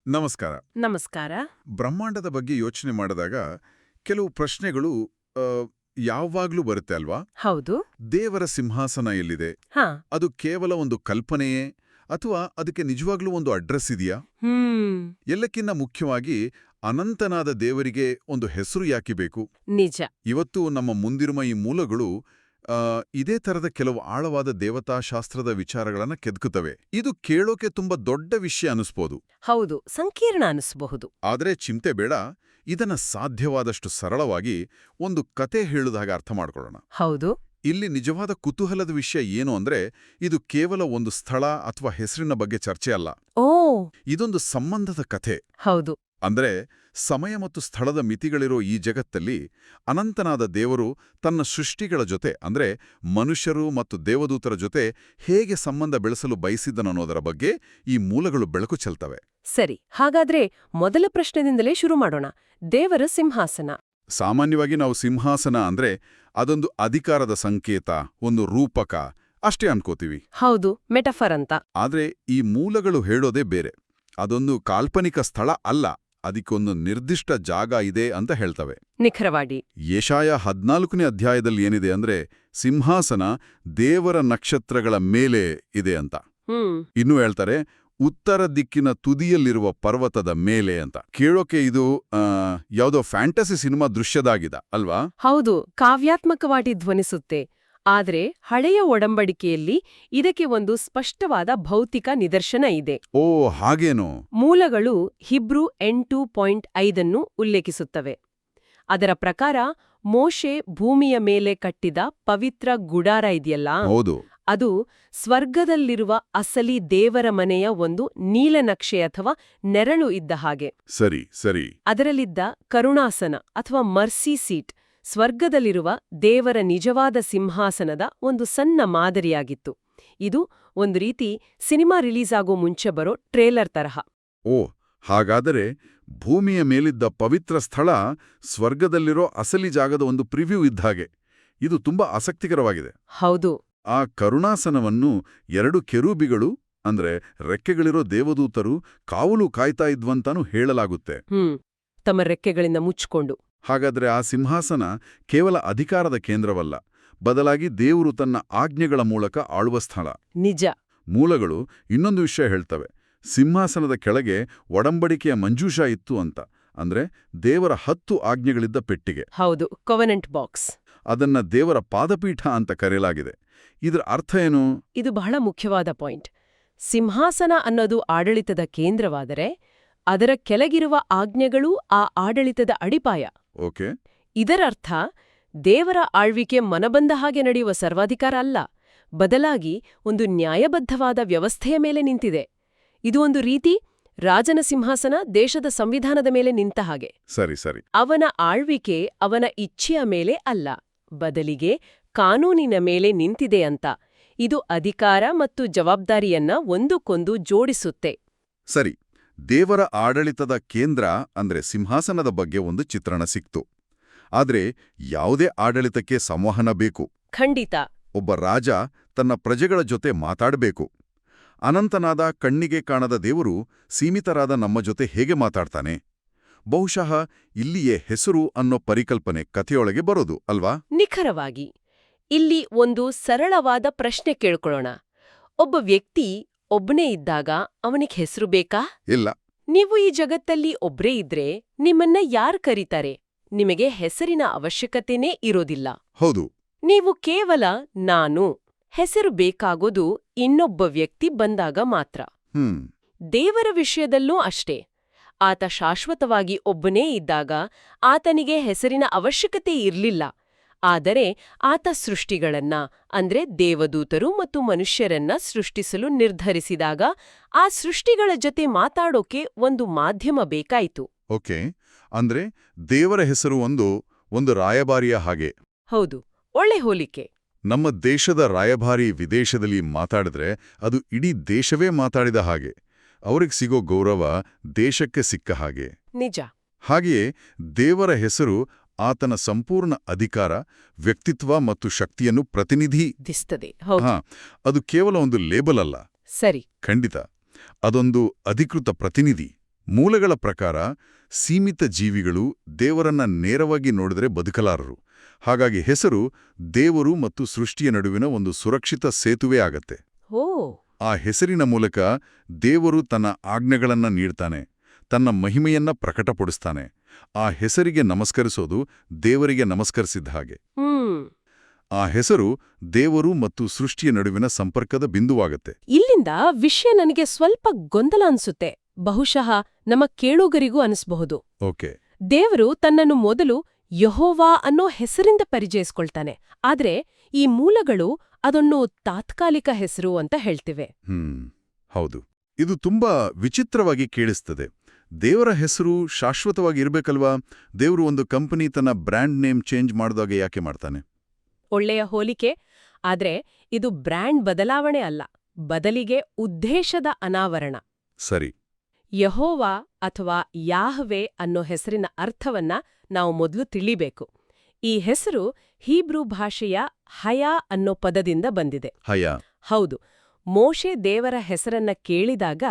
ನಮಸ್ಕಾರ. ನಮಸ್ಕಾರ. ಬ್ರಹ್ಮಾಂಡದ ಬಗ್ಗೆ ಯೋಚನೆ ಮಾಡಿದಾಗ ಕೆಲವು ಪ್ರಶ್ನೆಗಳು ಆ, ಯಾವಾಗ್ಲೂ ಬರುತ್ತೆ ಅಲ್ವಾ? ಹೌದು. ದೇವರ ಸಿಂಹಾಸನ ಎಲ್ಲಿದೆ? ಹಾ. ಅದು ಕೇವಲ ಒಂದು ಕಲ್ಪನೆಯೇ ಅಥವಾ ಅದಕ್ಕೆ ನಿಜವಾಗ್ಲೂ ಒಂದು ಅಡ್ರೆಸ್ ಇದೆಯಾ? ಹ್ಮ್. ಎಲ್ಲಕ್ಕಿಂತ ಮುಖ್ಯವಾಗಿ ಅನಂತನಾದ ದೇವರಿಗೆ ಒಂದು ಹೆಸರು ಯಾಕೆ ಬೇಕು? ನಿಜ. ಇವತ್ತು ನಮ್ಮ ಮುಂದಿರುವ ಈ ಮೂಲಗಳು ಇದೇ ತರದ ಕೆಲವು ಆಳವಾದ ದೇವತಾಶಾಸ್ತ್ರದ ವಿಚಾರಗಳನ್ನ ಕೆದಕುತ್ತವೆ. ಇದು ಕೇಳೋಕೆ ತುಂಬಾ ದೊಡ್ಡ ವಿಷಯ ಅನಿಸ್ಬೋದು. ಹೌದು, ಸಂಕೀರ್ಣ ಅನಿಸಬಹುದು. ಆದ್ರೆ ಚಿಂತೆ ಬೇಡ, ಇದನ್ನ ಸಾಧ್ಯವಾದಷ್ಟು ಸರಳವಾಗಿ ಒಂದು ಕತೆ ಹೇಳುದಾಗ ಅರ್ಥ ಮಾಡ್ಕೊಳ್ಳೋಣ. ಹೌದು. ಇಲ್ಲಿ ನಿಜವಾದ ಕುತೂಹಲದ ವಿಷಯ ಏನು ಅಂದ್ರೆ, ಇದು ಕೇವಲ ಒಂದು ಸ್ಥಳ ಅಥವಾ ಹೆಸರಿನ ಬಗ್ಗೆ ಚರ್ಚೆ ಅಲ್ಲ. ಓ. ಇದೊಂದು ಸಂಬಂಧದ ಕಥೆ. ಹೌದು. ಅಂದ್ರೆ ಸಮಯ ಮತ್ತು ಸ್ಥಳದ ಮಿತಿಗಳಿರೋ ಈ ಜಗತ್ತಲ್ಲಿ ಅನಂತನಾದ ದೇವರು ತನ್ನ ಸೃಷ್ಟಿಗಳ ಜೊತೆ ಅಂದ್ರೆ ಮನುಷ್ಯರು ಮತ್ತು ದೇವದೂತರ ಜೊತೆ ಹೇಗೆ ಸಂಬಂಧ ಬೆಳೆಸಲು ಬಯಸಿದ್ದನನ್ನೋದರ ಬಗ್ಗೆ ಈ ಮೂಲಗಳು ಬೆಳಕು ಚೆಲ್ತವೆ. ಸರಿ, ಹಾಗಾದ್ರೆ ಮೊದಲ ಪ್ರಶ್ನೆದಿಂದಲೇ ಶುರು ಮಾಡೋಣ. ದೇವರ ಸಿಂಹಾಸನ. ಸಾಮಾನ್ಯವಾಗಿ ನಾವು ಸಿಂಹಾಸನ ಅಂದ್ರೆ ಅದೊಂದು ಅಧಿಕಾರದ ಸಂಕೇತ, ಒಂದು ರೂಪಕ ಅಷ್ಟೇ ಅನ್ಕೋತೀವಿ. ಹೌದು, ಮೆಟಫರ್ ಅಂತ. ಆದ್ರೆ ಈ ಮೂಲಗಳು ಹೇಳೋದೇ ಬೇರೆ. ಅದೊಂದು ಕಾಲ್ಪನಿಕ ಸ್ಥಳ ಅಲ್ಲ, ಅದಕ್ಕೊಂದು ನಿರ್ದಿಷ್ಟ ಜಾಗ ಇದೆ ಅಂತ ಹೇಳ್ತವೆ. ನಿಖರವಾಗಿ. ಯೆಶಾಯ 14ನೇ ಅಧ್ಯಾಯದಲ್ಲಿ ಏನಿದೆ ಅಂದ್ರೆ, ಸಿಂಹಾಸನ ದೇವರ ನಕ್ಷತ್ರಗಳ ಮೇಲೆ ಇದೆ ಅಂತ. ಇನ್ನೂ ಹೇಳ್ತಾರೆ, ಉತ್ತರ ದಿಕ್ಕಿನ ತುದಿಯಲ್ಲಿರುವ ಪರ್ವತದ ಮೇಲೆ ಅಂತ. ಕೇಳೋಕೆ ಇದು ಯಾವುದೋ ಫ್ಯಾಂಟಸಿ ಸಿನಿಮಾ ದೃಶ್ಯದಾಗಿದ ಅಲ್ವಾ? ಹೌದು, ಕಾವ್ಯಾತ್ಮಕವಾಗಿ ಧ್ವನಿಸುತ್ತೆ. ಆದ್ರೆ ಹಳೆಯ ಒಡಂಬಡಿಕೆಯಲ್ಲಿ ಇದಕ್ಕೆ ಒಂದು ಸ್ಪಷ್ಟವಾದ ಭೌತಿಕ ನಿದರ್ಶನ ಇದೆ. ಓ, ಹಾಗೇನೋ? ಮೂಲಗಳು ಹಿಬ್ರು 8.5 ಉಲ್ಲೇಖಿಸುತ್ತವೆ. ಅದರ ಪ್ರಕಾರ ಮೋಶೆ ಭೂಮಿಯ ಮೇಲೆ ಕಟ್ಟಿದ ಪವಿತ್ರ ಗುಡಾರ ಇದೆಯಲ್ಲ, ಹೌದು, ಅದು ಸ್ವರ್ಗದಲ್ಲಿರುವ ಅಸಲಿ ದೇವರ ಮನೆಯ ಒಂದು ನೀಲನಕ್ಷೆ ಅಥವಾ ನೆರಳು ಇದ್ದ ಹಾಗೆ. ಸರಿ ಸರಿ. ಅದರಲ್ಲಿದ್ದ ಕರುಣಾಸನ ಅಥವಾ ಮರ್ಸಿ ಸೀಟ್ ಸ್ವರ್ಗದಲ್ಲಿರುವ ದೇವರ ನಿಜವಾದ ಸಿಂಹಾಸನದ ಒಂದು ಸಣ್ಣ ಮಾದರಿಯಾಗಿತ್ತು. ಇದು ಒಂದು ರೀತಿ ಸಿನಿಮಾ ರಿಲೀಸ್ ಆಗೋ ಮುಂಚೆ ಬರೋ ಟ್ರೇಲರ್ ತರಹ. ಓ, ಹಾಗಾದರೆ ಭೂಮಿಯ ಮೇಲಿದ್ದ ಪವಿತ್ರ ಸ್ಥಳ ಸ್ವರ್ಗದಲ್ಲಿರೋ ಅಸಲಿ ಜಾಗದ ಒಂದು ಪ್ರಿವ್ಯೂ ಇದ್ದಾಗೆ. ಇದು ತುಂಬಾ ಆಸಕ್ತಿಕರವಾಗಿದೆ. ಹೌದು. ಆ ಕರುಣಾಸನವನ್ನು 2 ಕೆರೂಬಿಗಳು ಅಂದ್ರೆ ರೆಕ್ಕೆಗಳಿರೋ ದೇವದೂತರು ಕಾವಲು ಕಾಯ್ತಾ ಇದ್ವಂತಾನೂ ಹೇಳಲಾಗುತ್ತೆ. ತಮ್ಮ ರೆಕ್ಕೆಗಳಿಂದ ಮುಚ್ಚಿಕೊಂಡು. ಹಾಗಾದ್ರೆ ಆ ಸಿಂಹಾಸನ ಕೇವಲ ಅಧಿಕಾರದ ಕೇಂದ್ರವಲ್ಲ, ಬದಲಾಗಿ ದೇವರು ತನ್ನ ಆಜ್ಞೆಗಳ ಮೂಲಕ ಆಳುವ ಸ್ಥಳ. ನಿಜ. ಮೂಲಗಳು ಇನ್ನೊಂದು ವಿಷಯ ಹೇಳ್ತವೆ. ಸಿಂಹಾಸನದ ಕೆಳಗೆ ಒಡಂಬಡಿಕೆಯ ಮಂಜೂಷ ಇತ್ತು ಅಂತ. ಅಂದ್ರೆ ದೇವರ 10 ಆಜ್ಞೆಗಳಿದ್ದ ಪೆಟ್ಟಿಗೆ. ಹೌದು, ಕೊವೆನೆಂಟ್ ಬಾಕ್ಸ್. ಅದನ್ನ ದೇವರ ಪಾದಪೀಠ ಅಂತ ಕರೆಯಲಾಗಿದೆ. ಇದರ ಅರ್ಥ ಏನು? ಇದು ಬಹಳ ಮುಖ್ಯವಾದ ಪಾಯಿಂಟ್. ಸಿಂಹಾಸನ ಅನ್ನೋದು ಆಡಳಿತದ ಕೇಂದ್ರವಾದರೆ ಅದರ ಕೆಳಗಿರುವ ಆಜ್ಞೆಗಳು ಆ ಆಡಳಿತದ ಅಡಿಪಾಯ. ಓಕೆ. ಇದರರ್ಥ ದೇವರ ಆಳ್ವಿಕೆ ಮನಬಂದ ಹಾಗೆ ನಡೆಯುವ ಸರ್ವಾಧಿಕಾರ ಅಲ್ಲ, ಬದಲಾಗಿ ಒಂದು ನ್ಯಾಯಬದ್ಧವಾದ ವ್ಯವಸ್ಥೆಯ ಮೇಲೆ ನಿಂತಿದೆ. ಇದು ಒಂದು ರೀತಿ ರಾಜನ ಸಿಂಹಾಸನ ದೇಶದ ಸಂವಿಧಾನದ ಮೇಲೆ ನಿಂತ ಹಾಗೆ. ಸರಿ ಸರಿ. ಅವನ ಆಳ್ವಿಕೆ ಅವನ ಇಚ್ಛೆಯ ಮೇಲೆ ಅಲ್ಲ, ಬದಲಿಗೆ ಕಾನೂನಿನ ಮೇಲೆ ನಿಂತಿದೆ ಅಂತ. ಇದು ಅಧಿಕಾರ ಮತ್ತು ಜವಾಬ್ದಾರಿಯನ್ನ ಒಂದಕ್ಕೊಂದು ಜೋಡಿಸುತ್ತೆ. ಸರಿ. ದೇವರ ಆಡಳಿತದ ಕೇಂದ್ರ ಅಂದ್ರೆ ಸಿಂಹಾಸನದ ಬಗ್ಗೆ ಒಂದು ಚಿತ್ರಣ ಸಿಕ್ತು. ಆದ್ರೆ ಯಾವುದೇ ಆಡಳಿತಕ್ಕೆ ಸಂವಹನ ಬೇಕು. ಖಂಡಿತ. ಒಬ್ಬ ರಾಜ ತನ್ನ ಪ್ರಜೆಗಳ ಜೊತೆ ಮಾತಾಡಬೇಕು. ಅನಂತನಾದ ಕಣ್ಣಿಗೆ ಕಾಣದ ದೇವರು ಸೀಮಿತರಾದ ನಮ್ಮ ಜೊತೆ ಹೇಗೆ ಮಾತಾಡ್ತಾನೆ? ಬಹುಶಃ ಇಲ್ಲಿಯೇ ಹೆಸರು ಅನ್ನೋ ಪರಿಕಲ್ಪನೆ ಕಥೆಯೊಳಗೆ ಬರೋದು ಅಲ್ವಾ? ನಿಖರವಾಗಿ. ಇಲ್ಲಿ ಒಂದು ಸರಳವಾದ ಪ್ರಶ್ನೆ ಕೇಳ್ಕೊಳ್ಳೋಣ. ಒಬ್ಬ ವ್ಯಕ್ತಿ ಒಬ್ಬನೇ ಇದ್ದಾಗ ಅವನಿಗೆ ಹೆಸರು ಬೇಕಾ? ಇಲ್ಲ. ನೀವು ಈ ಜಗತ್ತಲ್ಲಿ ಒಬ್ರೇ ಇದ್ರೆ ನಿಮ್ಮನ್ನ ಯಾರ್ ಕರೀತಾರೆ? ನಿಮಗೆ ಹೆಸರಿನ ಅವಶ್ಯಕತೆನೇ ಇರೋದಿಲ್ಲ. ಹೌದು. ನೀವು ಕೇವಲ ನಾನು. ಹೆಸರು ಬೇಕಾಗೋದು ಇನ್ನೊಬ್ಬ ವ್ಯಕ್ತಿ ಬಂದಾಗ ಮಾತ್ರ. ದೇವರ ವಿಷಯದಲ್ಲೂ ಅಷ್ಟೇ. ಆತ ಶಾಶ್ವತವಾಗಿ ಒಬ್ಬನೇ ಇದ್ದಾಗ ಆತನಿಗೆ ಹೆಸರಿನ ಅವಶ್ಯಕತೆ ಇರ್ಲಿಲ್ಲ. ಆದರೆ ಆತ ಸೃಷ್ಟಿಗಳನ್ನ ಅಂದ್ರೆ ದೇವದೂತರು ಮತ್ತು ಮನುಷ್ಯರನ್ನ ಸೃಷ್ಟಿಸಲು ನಿರ್ಧರಿಸಿದಾಗ ಆ ಸೃಷ್ಟಿಗಳ ಜೊತೆ ಮಾತಾಡೋಕೆ ಒಂದು ಮಾಧ್ಯಮ ಬೇಕಾಯಿತು. ಓಕೆ. ಅಂದ್ರೆ ದೇವರ ಹೆಸರು ಒಂದು ರಾಯಭಾರಿಯ ಹಾಗೆ. ಹೌದು, ಒಳ್ಳೆ ಹೋಲಿಕೆ. ನಮ್ಮ ದೇಶದ ರಾಯಭಾರಿ ವಿದೇಶದಲ್ಲಿ ಮಾತಾಡಿದ್ರೆ ಅದು ಇಡೀ ದೇಶವೇ ಮಾತಾಡಿದ ಹಾಗೆ. ಅವ್ರಿಗೆ ಸಿಗೋ ಗೌರವ ದೇಶಕ್ಕೆ ಸಿಕ್ಕ ಹಾಗೆ. ನಿಜ. ಹಾಗೆಯೇ ದೇವರ ಹೆಸರು ಆತನ ಸಂಪೂರ್ಣ ಅಧಿಕಾರ, ವ್ಯಕ್ತಿತ್ವ ಮತ್ತು ಶಕ್ತಿಯನ್ನು ಪ್ರತಿನಿಧಿಸ್ತದೆ. ಅದು ಕೇವಲ ಒಂದು ಲೇಬಲ್ ಅಲ್ಲ. ಸರಿ. ಖಂಡಿತ. ಅದೊಂದು ಅಧಿಕೃತ ಪ್ರತಿನಿಧಿ. ಮೂಲಗಳ ಪ್ರಕಾರ ಸೀಮಿತ ಜೀವಿಗಳು ದೇವರನ್ನ ನೇರವಾಗಿ ನೋಡಿದರೆ ಬದುಕಲಾರರು. ಹಾಗಾಗಿ ಹೆಸರು ದೇವರು ಮತ್ತು ಸೃಷ್ಟಿಯ ನಡುವಿನ ಒಂದು ಸುರಕ್ಷಿತ ಸೇತುವೆ ಆಗತ್ತೆ. ಓ ಆ ಹೆಸರಿನ ಮೂಲಕ ದೇವರು ತನ್ನ ಆಜ್ಞೆಗಳನ್ನ ನೀಡ್ತಾನೆ, ತನ್ನ ಮಹಿಮೆಯನ್ನ ಪ್ರಕಟಪಡಿಸ್ತಾನೆ. ಆ ಹೆಸರಿಗೆ ನಮಸ್ಕರಿಸೋದು ದೇವರಿಗೆ ನಮಸ್ಕರಿಸಿದ ಹಾಗೆ. ಆ ಹೆಸರು ದೇವರು ಮತ್ತು ಸೃಷ್ಟಿಯ ನಡುವಿನ ಸಂಪರ್ಕದ ಬಿಂದುವಾಗತ್ತೆ. ಇಲ್ಲಿಂದ ವಿಷಯ ನನಗೆ ಸ್ವಲ್ಪ ಗೊಂದಲ ಅನ್ಸುತ್ತೆ. ಬಹುಶಃ ನಮ್ಮ ಕೇಳುಗರಿಗೂ ಅನಿಸಬಹುದು. ಓಕೆ. ದೇವರು ತನ್ನನ್ನು ಮೊದಲು ಯೆಹೋವಾ ಅನ್ನೋ ಹೆಸರಿಂದ ಪರಿಚಯಿಸ್ಕೊಳ್ತಾನೆ. ಆದ್ರೆ ಈ ಮೂಲಗಳು ಅದನ್ನು ತಾತ್ಕಾಲಿಕ ಹೆಸರು ಅಂತ ಹೇಳ್ತಿವೆ. ಹೌದು. ಇದು ತುಂಬಾ ವಿಚಿತ್ರವಾಗಿ ಕೇಳಿಸ್ತದೆ. ದೇವರ ಹೆಸರು ಶಾಶ್ವತವಾಗಿ ಇರಬೇಕಲ್ವಾ? ದೇವರು ಒಂದು ಕಂಪನಿ ತನ್ನ ಬ್ರ್ಯಾಂಡ್ ನೇಮ್ ಚೇಂಜ್ ಮಾಡಿದಾಗ ಯಾಕೆ ಮಾಡ್ತಾನೆ? ಒಳ್ಳೆಯ ಹೋಲಿಕೆ. ಆದ್ರೆ ಇದು ಬ್ರ್ಯಾಂಡ್ ಬದಲಾವಣೆ ಅಲ್ಲ, ಬದಲಿಗೆ ಉದ್ದೇಶದ ಅನಾವರಣ. ಸರಿ. ಯೆಹೋವಾ ಅಥವಾ ಯಾಹ್ವೆ ಅನ್ನೋ ಹೆಸರಿನ ಅರ್ಥವನ್ನ ನಾವು ಮೊದಲು ತಿಳಿಬೇಕು. ಈ ಹೆಸರು ಹೀಬ್ರೂ ಭಾಷೆಯ ಹಯಾ ಅನ್ನೋ ಪದದಿಂದ ಬಂದಿದೆ. ಹಯಾ. ಹೌದು. ಮೋಶೆ ದೇವರ ಹೆಸರನ್ನ ಕೇಳಿದಾಗ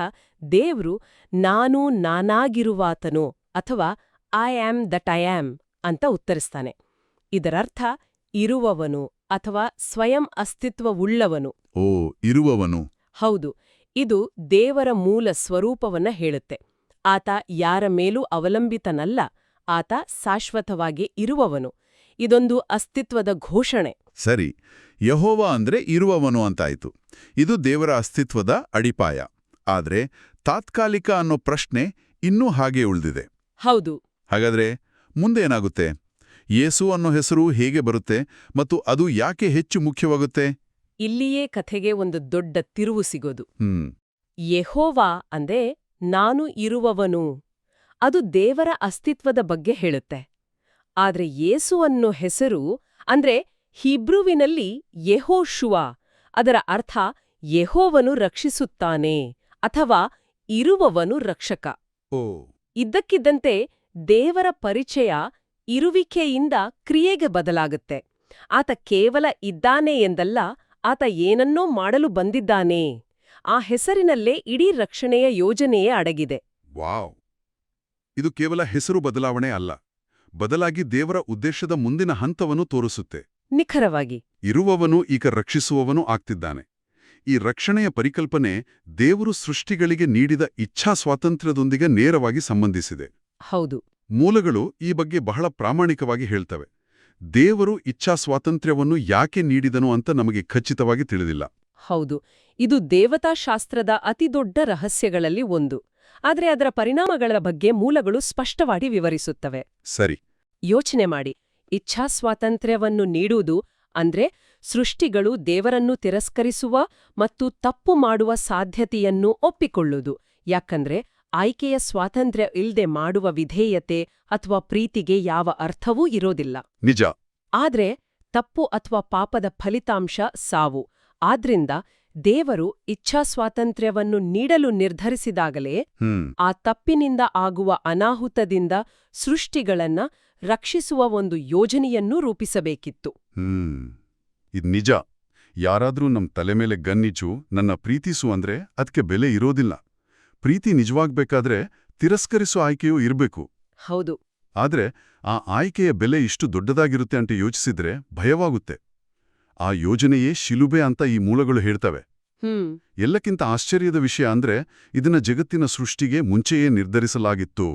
ದೇವ್ರು ನಾನು ನಾನಾಗಿರುವಾತನು ಅಥವಾ I am that I am ಅಂತ ಉತ್ತರಿಸ್ತಾನೆ. ಇದರರ್ಥ ಇರುವವನು ಅಥವಾ ಸ್ವಯಂ ಅಸ್ತಿತ್ವವುಳ್ಳವನು. ಓ, ಇರುವವನು. ಹೌದು. ಇದು ದೇವರ ಮೂಲ ಸ್ವರೂಪವನ್ನ ಹೇಳುತ್ತೆ. ಆತ ಯಾರ ಮೇಲೂ ಅವಲಂಬಿತನಲ್ಲ, ಆತ ಶಾಶ್ವತವಾಗಿ ಇರುವವನು. ಇದೊಂದು ಅಸ್ತಿತ್ವದ ಘೋಷಣೆ. ಸರಿ. ಯೆಹೋವ ಅಂದ್ರೆ ಇರುವವನು ಅಂತಾಯ್ತು. ಇದು ದೇವರ ಅಸ್ತಿತ್ವದ ಅಡಿಪಾಯ. ಆದ್ರೆ ತಾತ್ಕಾಲಿಕ ಅನ್ನೋ ಪ್ರಶ್ನೆ ಇನ್ನೂ ಹಾಗೆ ಉಳಿದಿದೆ. ಹೌದು. ಹಾಗಾದ್ರೆ ಮುಂದೆ ಏನಾಗುತ್ತೆ? ಯೇಸು ಅನ್ನೋ ಹೆಸರು ಹೇಗೆ ಬರುತ್ತೆ ಮತ್ತು ಅದು ಯಾಕೆ ಹೆಚ್ಚು ಮುಖ್ಯವಾಗುತ್ತೆ? ಇಲ್ಲಿಯೇ ಕಥೆಗೆ ಒಂದು ದೊಡ್ಡ ತಿರುವು ಸಿಗೋದು. ಹ್ಮ್. ಯೆಹೋವಾ ಅಂದ್ರೆ ನಾನು ಇರುವವನು. ಅದು ದೇವರ ಅಸ್ತಿತ್ವದ ಬಗ್ಗೆ ಹೇಳುತ್ತೆ. ಆದ್ರೆ ಯೇಸು ಅನ್ನೋ ಹೆಸರು ಅಂದ್ರೆ ಹೀಬ್ರುವಿನಲ್ಲಿ ಯೆಹೋಶುವ, ಅದರ ಅರ್ಥ ಯೆಹೋವನು ರಕ್ಷಿಸುತ್ತಾನೆ ಅಥವಾ ಇರುವವನು ರಕ್ಷಕ. ಓ. ಇದ್ದಕ್ಕಿದ್ದಂತೆ ದೇವರ ಪರಿಚಯ ಇರುವಿಕೆಯಿಂದ ಕ್ರಿಯೆಗೆ ಬದಲಾಗುತ್ತೆ. ಆತ ಕೇವಲ ಇದ್ದಾನೆ ಎಂದಲ್ಲ, ಆತ ಏನನ್ನೋ ಮಾಡಲು ಬಂದಿದ್ದಾನೆ. ಆ ಹೆಸರಿನಲ್ಲೇ ಇಡೀ ರಕ್ಷಣೆಯ ಯೋಜನೆಯೇ ಅಡಗಿದೆ. ವಾವ್. ಇದು ಕೇವಲ ಹೆಸರು ಬದಲಾವಣೆ ಅಲ್ಲ, ಬದಲಾಗಿ ದೇವರ ಉದ್ದೇಶದ ಮುಂದಿನ ಹಂತವನ್ನು ತೋರಿಸುತ್ತೆ. ನಿಖರವಾಗಿ. ಇರುವವನು ಈಗ ರಕ್ಷಿಸುವವನು ಆಗ್ತಿದ್ದಾನೆ. ಈ ರಕ್ಷಣೆಯ ಪರಿಕಲ್ಪನೆ ದೇವರು ಸೃಷ್ಟಿಗಳಿಗೆ ನೀಡಿದ ಇಚ್ಛಾ ಸ್ವಾತಂತ್ರ್ಯದೊಂದಿಗೆ ನೇರವಾಗಿ ಸಂಬಂಧಿಸಿದೆ. ಹೌದು. ಮೂಲಗಳು ಈ ಬಗ್ಗೆ ಬಹಳ ಪ್ರಾಮಾಣಿಕವಾಗಿ ಹೇಳ್ತವೆ. ದೇವರು ಇಚ್ಛಾ ಸ್ವಾತಂತ್ರ್ಯವನ್ನು ಯಾಕೆ ನೀಡಿದನು ಅಂತ ನಮಗೆ ಖಚಿತವಾಗಿ ತಿಳಿದಿಲ್ಲ. ಹೌದು. ಇದು ದೇವತಾಶಾಸ್ತ್ರದ ಅತಿದೊಡ್ಡ ರಹಸ್ಯಗಳಲ್ಲಿ ಒಂದು. ಆದರೆ ಅದರ ಪರಿಣಾಮಗಳ ಬಗ್ಗೆ ಮೂಲಗಳು ಸ್ಪಷ್ಟವಾಗಿ ವಿವರಿಸುತ್ತವೆ. ಸರಿ. ಯೋಚನೆ ಮಾಡಿ. ಇಚ್ಛಾಸ್ವಾತಂತ್ರ್ಯವನ್ನು ನೀಡುವುದು ಅಂದ್ರೆ ಸೃಷ್ಟಿಗಳು ದೇವರನ್ನು ತಿರಸ್ಕರಿಸುವ ಮತ್ತು ತಪ್ಪು ಮಾಡುವ ಸಾಧ್ಯತೆಯನ್ನು ಒಪ್ಪಿಕೊಳ್ಳುವುದು. ಯಾಕಂದ್ರೆ ಆಯ್ಕೆಯ ಸ್ವಾತಂತ್ರ್ಯ ಇಲ್ದೆ ಮಾಡುವ ವಿಧೇಯತೆ ಅಥವಾ ಪ್ರೀತಿಗೆ ಯಾವ ಅರ್ಥವೂ ಇರೋದಿಲ್ಲ. ನಿಜ. ಆದ್ರೆ ತಪ್ಪು ಅಥವಾ ಪಾಪದ ಫಲಿತಾಂಶ ಸಾವು. ಆದ್ರಿಂದ ದೇವರು ಇಚ್ಛಾಸ್ವಾತಂತ್ರ್ಯವನ್ನು ನೀಡಲು ನಿರ್ಧರಿಸಿದಾಗಲೇ ಆ ತಪ್ಪಿನಿಂದ ಆಗುವ ಅನಾಹುತದಿಂದ ಸೃಷ್ಟಿಗಳನ್ನ ರಕ್ಷಿಸುವ ಒಂದು ಯೋಜನೆಯನ್ನೂ ರೂಪಿಸಬೇಕಿತ್ತು. ಇದ್ ನಿಜ. ಯಾರಾದ್ರೂ ನಮ್ ತಲೆ ಮೇಲೆ ಗನ್ನಿಚ್ಚು ನನ್ನ ಪ್ರೀತಿಸು ಅಂದ್ರೆ ಅದಕ್ಕೆ ಬೆಲೆ ಇರೋದಿಲ್ಲ. ಪ್ರೀತಿ ನಿಜವಾಗ್ಬೇಕಾದ್ರೆ ತಿರಸ್ಕರಿಸೋ ಆಯ್ಕೆಯೂ ಇರ್ಬೇಕು. ಹೌದು. ಆದ್ರೆ ಆ ಆಯ್ಕೆಯ ಬೆಲೆ ಇಷ್ಟು ದೊಡ್ಡದಾಗಿರುತ್ತೆ ಅಂತ ಯೋಚಿಸಿದ್ರೆ ಭಯವಾಗುತ್ತೆ. ಆ ಯೋಜನೆಯೇ ಶಿಲುಬೆ ಅಂತ ಈ ಮೂಲಗಳು ಹೇಳ್ತವೆ. ಎಲ್ಲಕ್ಕಿಂತ ಆಶ್ಚರ್ಯದ ವಿಷಯ ಅಂದ್ರೆ ಇದನ್ನ ಜಗತ್ತಿನ ಸೃಷ್ಟಿಗೆ ಮುಂಚೆಯೇ ನಿರ್ಧರಿಸಲಾಗಿತ್ತು.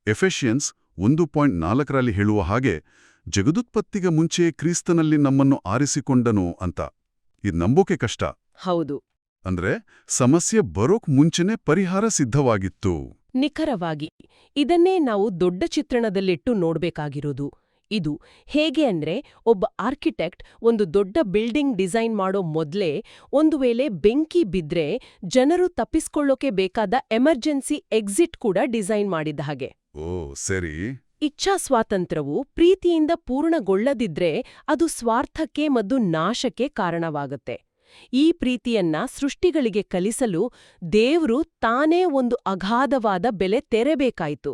ಎಫೆಷಿಯನ್ಸ್ 1:4 ಹೇಳುವ ಹಾಗೆ ಜಗದುತ್ಪತ್ತಿಗೆ ಮುಂಚೆಯೇ ಕ್ರಿಸ್ತನಲ್ಲಿ ನಮ್ಮನ್ನು ಆರಿಸಿಕೊಂಡನು ಅಂತ. ಇದ್ ನಂಬೋಕೆ ಕಷ್ಟ. ಹೌದು. ಅಂದ್ರೆ ಸಮಸ್ಯೆ ಬರೋಕ್ ಮುಂಚೆನೇ ಪರಿಹಾರ ಸಿದ್ಧವಾಗಿತ್ತು. ನಿಖರವಾಗಿ. ಇದನ್ನೇ ನಾವು ದೊಡ್ಡ ಚಿತ್ರಣದಲ್ಲಿಟ್ಟು ನೋಡ್ಬೇಕಾಗಿರೋದು. ಇದು ಹೇಗೆ ಅಂದ್ರೆ ಒಬ್ಬ ಆರ್ಕಿಟೆಕ್ಟ್ ಒಂದು ದೊಡ್ಡ ಬಿಲ್ಡಿಂಗ್ ಡಿಸೈನ್ ಮಾಡೋ ಮೊದ್ಲೇ ಒಂದು ವೇಳೆ ಬೆಂಕಿ ಬಿದ್ರೆ ಜನರು ತಪ್ಪಿಸ್ಕೊಳ್ಳೋಕೆ ಬೇಕಾದ ಎಮರ್ಜೆನ್ಸಿ ಎಕ್ಸಿಟ್ ಕೂಡ ಡಿಸೈನ್ ಮಾಡಿದ ಹಾಗೆ. ಓ ಸರಿ. ಇಚ್ಛಾಸ್ವಾತಂತ್ರ್ಯವು ಪ್ರೀತಿಯಿಂದ ಪೂರ್ಣಗೊಳ್ಳದಿದ್ರೆ ಅದು ಸ್ವಾರ್ಥಕ್ಕೆ ಮತ್ತು ನಾಶಕ್ಕೆ ಕಾರಣವಾಗುತ್ತೆ. ಈ ಪ್ರೀತಿಯನ್ನ ಸೃಷ್ಟಿಗಳಿಗೆ ಕಲಿಸಲು ದೇವ್ರು ತಾನೇ ಒಂದು ಅಗಾಧವಾದ ಬೆಲೆ ತೆರಬೇಕಾಯಿತು.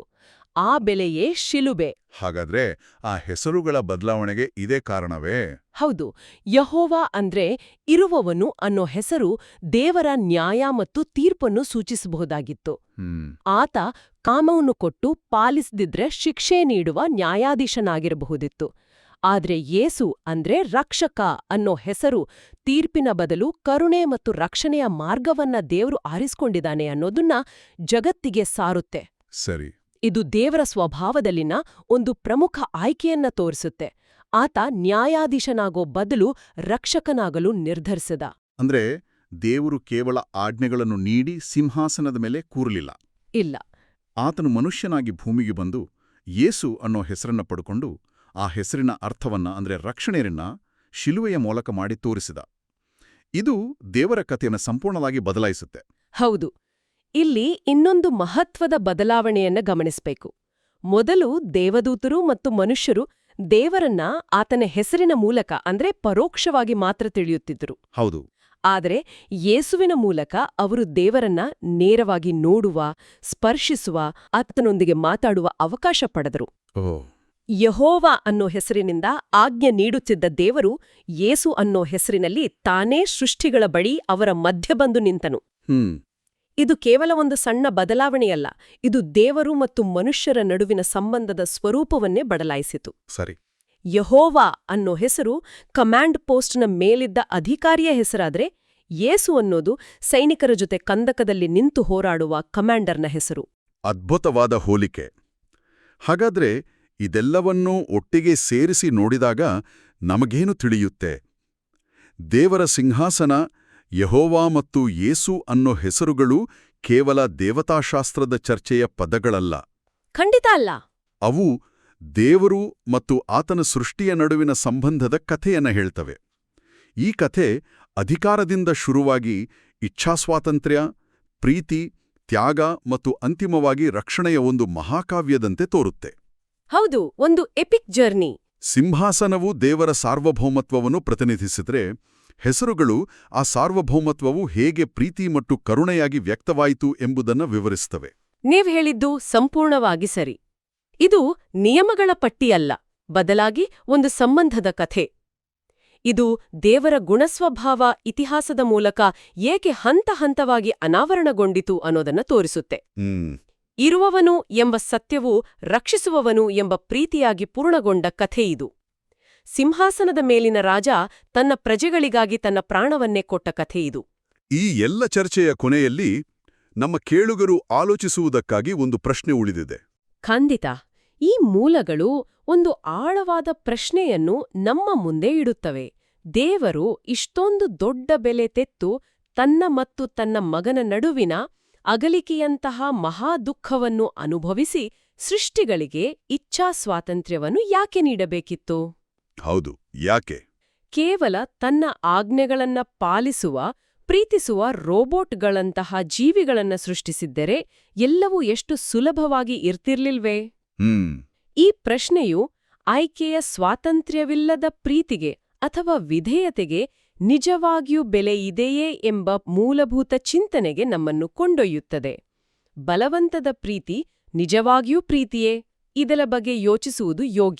ಆ ಬೆಲೆಯೇ ಶಿಲುಬೆ. ಹಾಗಾದ್ರೆ ಆ ಹೆಸರುಗಳ ಬದಲಾವಣೆಗೆ ಇದೇ ಕಾರಣವೇ? ಹೌದು. ಯೆಹೋವಾ ಅಂದ್ರೆ ಇರುವವನು ಅನ್ನೋ ಹೆಸರು ದೇವರ ನ್ಯಾಯ ಮತ್ತು ತೀರ್ಪನ್ನು ಸೂಚಿಸಬಹುದಾಗಿತ್ತು. ಆತ ಕಾಮವನ್ನು ಕೊಟ್ಟು ಪಾಲಿಸದಿದ್ರೆ ಶಿಕ್ಷೆ ನೀಡುವ ನ್ಯಾಯಾಧೀಶನಾಗಿರಬಹುದಿತ್ತು. ಆದ್ರೆ ಯೇಸು ಅಂದ್ರೆ ರಕ್ಷಕ ಅನ್ನೋ ಹೆಸರು ತೀರ್ಪಿನ ಬದಲು ಕರುಣೆ ಮತ್ತು ರಕ್ಷಣೆಯ ಮಾರ್ಗವನ್ನ ದೇವರು ಆರಿಸ್ಕೊಂಡಿದ್ದಾನೆ ಅನ್ನೋದನ್ನ ಜಗತ್ತಿಗೆ ಸಾರುತ್ತೆ. ಸರಿ. ಇದು ದೇವರ ಸ್ವಭಾವದಲ್ಲಿನ ಒಂದು ಪ್ರಮುಖ ಆಯ್ಕೆಯನ್ನ ತೋರಿಸುತ್ತೆ. ಆತ ನ್ಯಾಯಾಧೀಶನಾಗೋ ಬದಲು ರಕ್ಷಕನಾಗಲು ನಿರ್ಧರಿಸಿದ. ಅಂದ್ರೆ ದೇವರು ಕೇವಲ ಆಜ್ಞೆಗಳನ್ನು ನೀಡಿ ಸಿಂಹಾಸನದ ಮೇಲೆ ಕೂರಲಿಲ್ಲ. ಇಲ್ಲ. ಆತನು ಮನುಷ್ಯನಾಗಿ ಭೂಮಿಗೆ ಬಂದು ಯೇಸು ಅನ್ನೋ ಹೆಸರನ್ನ ಪಡ್ಕೊಂಡು ಆ ಹೆಸರಿನ ಅರ್ಥವನ್ನ ಅಂದ್ರೆ ರಕ್ಷಣೆಯನ್ನ ಶಿಲುವೆಯ ಮೂಲಕ ಮಾಡಿ ತೋರಿಸಿದ. ಇದು ದೇವರ ಕಥೆಯನ್ನು ಸಂಪೂರ್ಣವಾಗಿ ಬದಲಾಯಿಸುತ್ತೆ. ಹೌದು. ಇಲ್ಲಿ ಇನ್ನೊಂದು ಮಹತ್ವದ ಬದಲಾವಣೆಯನ್ನ ಗಮನಿಸಬೇಕು. ಮೊದಲು ದೇವದೂತರು ಮತ್ತು ಮನುಷ್ಯರು ದೇವರನ್ನ ಆತನ ಹೆಸರಿನ ಮೂಲಕ ಅಂದ್ರೆ ಪರೋಕ್ಷವಾಗಿ ಮಾತ್ರ ತಿಳಿಯುತ್ತಿದ್ದರು. ಹೌದು. ಆದರೆ ಯೇಸುವಿನ ಮೂಲಕ ಅವರು ದೇವರನ್ನ ನೇರವಾಗಿ ನೋಡುವ, ಸ್ಪರ್ಶಿಸುವ, ಆತನೊಂದಿಗೆ ಮಾತಾಡುವ ಅವಕಾಶ ಪಡೆದರು. ಯೆಹೋವ ಅನ್ನೋ ಹೆಸರಿನಿಂದ ಆಜ್ಞೆ ನೀಡುತ್ತಿದ್ದ ದೇವರು ಯೇಸು ಅನ್ನೋ ಹೆಸರಿನಲ್ಲಿ ತಾನೇ ಸೃಷ್ಟಿಗಳ ಬಳಿ ಅವರ ಮಧ್ಯ ಬಂದು ನಿಂತನು. ಇದು ಕೇವಲ ಒಂದು ಸಣ್ಣ ಬದಲಾವಣೆಯಲ್ಲ, ಇದು ದೇವರು ಮತ್ತು ಮನುಷ್ಯರ ನಡುವಿನ ಸಂಬಂಧದ ಸ್ವರೂಪವನ್ನೇ ಬದಲಾಯಿಸಿತು. ಸರಿ. ಯೆಹೋವ ಅನ್ನೋ ಹೆಸರು ಕಮಾಂಡ್ ಪೋಸ್ಟ್ನ ಮೇಲಿದ್ದ ಅಧಿಕಾರಿಯ ಹೆಸರಾದ್ರೆ, ಯೇಸು ಅನ್ನೋದು ಸೈನಿಕರ ಜೊತೆ ಕಂದಕದಲ್ಲಿ ನಿಂತು ಹೋರಾಡುವ ಕಮಾಂಡರ್ನ ಹೆಸರು. ಅದ್ಭುತವಾದ ಹೋಲಿಕೆ. ಹಾಗಾದ್ರೆ ಇದೆಲ್ಲವನ್ನೂ ಒಟ್ಟಿಗೆ ಸೇರಿಸಿ ನೋಡಿದಾಗ ನಮಗೇನು ತಿಳಿಯುತ್ತೆ? ದೇವರ ಸಿಂಹಾಸನ, ಯೆಹೋವ ಮತ್ತು ಯೇಸು ಅನ್ನೋ ಹೆಸರುಗಳು ಕೇವಲ ದೇವತಾಶಾಸ್ತ್ರದ ಚರ್ಚೆಯ ಪದಗಳಲ್ಲ. ಖಂಡಿತ ಅಲ್ಲ. ಅವು ದೇವರು ಮತ್ತು ಆತನ ಸೃಷ್ಟಿಯ ನಡುವಿನ ಸಂಬಂಧದ ಕಥೆಯನ್ನ ಹೇಳ್ತವೆ. ಈ ಕಥೆ ಅಧಿಕಾರದಿಂದ ಶುರುವಾಗಿ ಇಚ್ಛಾಸ್ವಾತಂತ್ರ್ಯ, ಪ್ರೀತಿ, ತ್ಯಾಗ ಮತ್ತು ಅಂತಿಮವಾಗಿ ರಕ್ಷಣೆಯ ಒಂದು ಮಹಾಕಾವ್ಯದಂತೆ ತೋರುತ್ತೆ. ಹೌದು, ಒಂದು ಎಪಿಕ್ ಜರ್ನಿ. ಸಿಂಹಾಸನವು ದೇವರ ಸಾರ್ವಭೌಮತ್ವವನ್ನು ಪ್ರತಿನಿಧಿಸಿದ್ರೆ, ಹೆಸರುಗಳು ಆ ಸಾರ್ವಭೌಮತ್ವವು ಹೇಗೆ ಪ್ರೀತಿ ಮತ್ತು ಕರುಣೆಯಾಗಿ ವ್ಯಕ್ತವಾಯಿತು ಎಂಬುದನ್ನು ವಿವರಿಸ್ತವೆ. ನೀವ್ ಹೇಳಿದ್ದು ಸಂಪೂರ್ಣವಾಗಿ ಸರಿ. ಇದು ನಿಯಮಗಳ ಪಟ್ಟಿಯಲ್ಲ, ಬದಲಾಗಿ ಒಂದು ಸಂಬಂಧದ ಕಥೆ. ಇದು ದೇವರ ಗುಣಸ್ವಭಾವ ಇತಿಹಾಸದ ಮೂಲಕ ಏಕೆ ಹಂತ ಹಂತವಾಗಿ ಅನಾವರಣಗೊಂಡಿತು ಅನ್ನೋದನ್ನ ತೋರಿಸುತ್ತೆ. ಇರುವವನು ಎಂಬ ಸತ್ಯವು ರಕ್ಷಿಸುವವನು ಎಂಬ ಪ್ರೀತಿಯಾಗಿ ಪೂರ್ಣಗೊಂಡ ಕಥೆಯಿದು. ಸಿಂಹಾಸನದ ಮೇಲಿನ ರಾಜ ತನ್ನ ಪ್ರಜೆಗಳಿಗಾಗಿ ತನ್ನ ಪ್ರಾಣವನ್ನೇ ಕೊಟ್ಟ ಕಥೆಯಿದು. ಈ ಎಲ್ಲ ಚರ್ಚೆಯ ಕೊನೆಯಲ್ಲಿ ನಮ್ಮ ಕೇಳುಗರು ಆಲೋಚಿಸುವುದಕ್ಕಾಗಿ ಒಂದು ಪ್ರಶ್ನೆ ಉಳಿದಿದೆ. ಖಂಡಿತ. ಈ ಮೂಲಗಳು ಒಂದು ಆಳವಾದ ಪ್ರಶ್ನೆಯನ್ನು ನಮ್ಮ ಮುಂದೆ ಇಡುತ್ತವೆ. ದೇವರು ಇಷ್ಟೊಂದು ದೊಡ್ಡ ಬೆಲೆ ತೆತ್ತು ತನ್ನ ಮತ್ತು ತನ್ನ ಮಗನ ನಡುವಿನ ಅಗಲಿಕೆಯಂತಹ ಮಹಾದುಃಖವನ್ನು ಅನುಭವಿಸಿ ಸೃಷ್ಟಿಗಳಿಗೆ ಇಚ್ಛಾ ಸ್ವಾತಂತ್ರ್ಯವನ್ನು ಯಾಕೆ ನೀಡಬೇಕಿತ್ತು? ಹೌದು, ಯಾಕೆ? ಕೇವಲ ತನ್ನ ಆಜ್ಞೆಗಳನ್ನ ಪಾಲಿಸುವ, ಪ್ರೀತಿಸುವ ರೋಬೋಟ್ಗಳಂತಹ ಜೀವಿಗಳನ್ನ ಸೃಷ್ಟಿಸಿದ್ದರೆ ಎಲ್ಲವೂ ಎಷ್ಟು ಸುಲಭವಾಗಿ ಇರ್ತಿರ್ಲಿಲ್ವೇ? ಈ ಪ್ರಶ್ನೆಯು ಆಯ್ಕೆಯ ಸ್ವಾತಂತ್ರ್ಯವಿಲ್ಲದ ಪ್ರೀತಿಗೆ ಅಥವಾ ವಿಧೇಯತೆಗೆ ನಿಜವಾಗಿಯೂ ಬೆಲೆ ಇದೆಯೇ ಎಂಬ ಮೂಲಭೂತ ಚಿಂತನೆಗೆ ನಮ್ಮನ್ನು ಕೊಂಡೊಯ್ಯುತ್ತದೆ. ಬಲವಂತದ ಪ್ರೀತಿ ನಿಜವಾಗಿಯೂ ಪ್ರೀತಿಯೇ? ಇದರ ಬಗ್ಗೆ ಯೋಚಿಸುವುದು ಯೋಗ್ಯ.